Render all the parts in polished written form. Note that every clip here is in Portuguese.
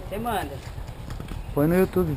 Você manda. Põe no YouTube.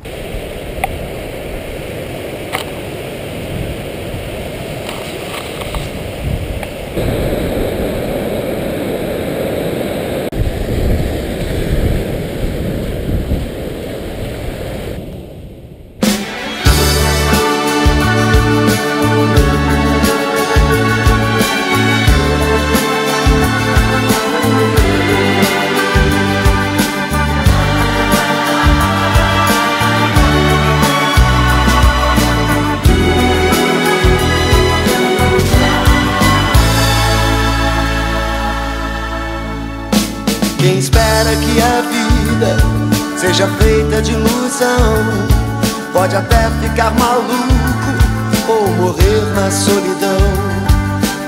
Quem espera que a vida seja feita de ilusão pode até ficar maluco ou morrer na solidão.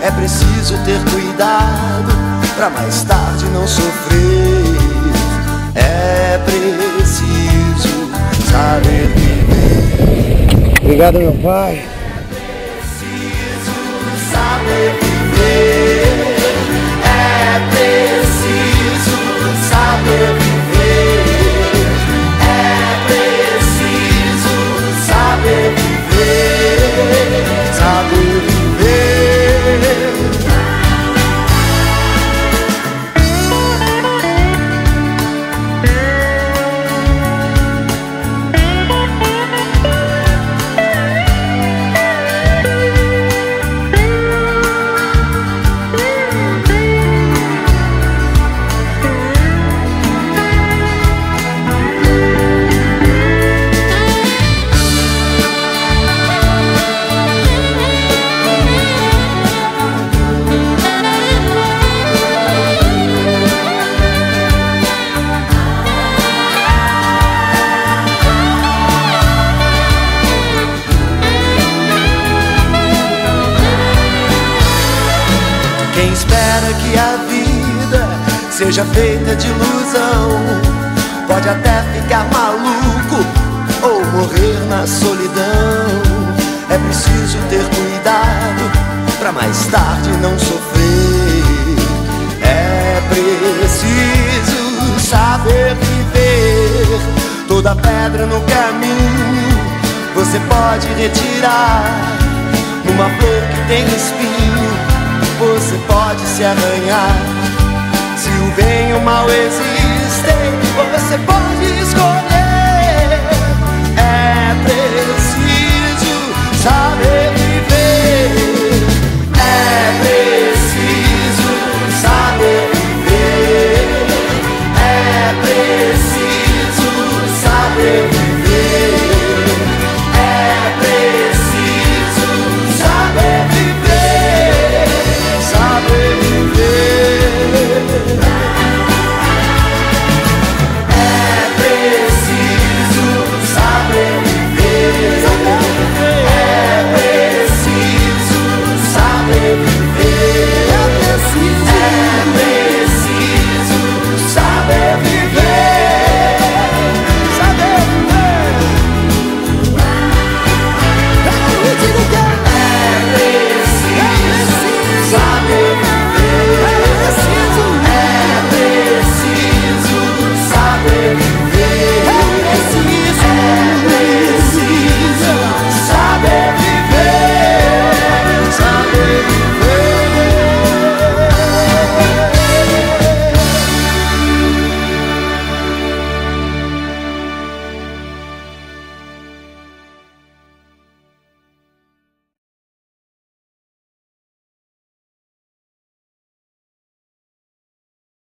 É preciso ter cuidado pra mais tarde não sofrer. É preciso saber viver. Obrigado, meu pai. É preciso saber viver. É preciso saber viver. É preciso saber viver. Saber viver. Quem espera que a vida seja feita de ilusão pode até ficar maluco ou morrer na solidão. É preciso ter cuidado pra mais tarde não sofrer. É preciso saber viver. Toda pedra no caminho você pode retirar. Numa flor que tem espinho você pode se arranhar. Se o bem e o mal existem, você pode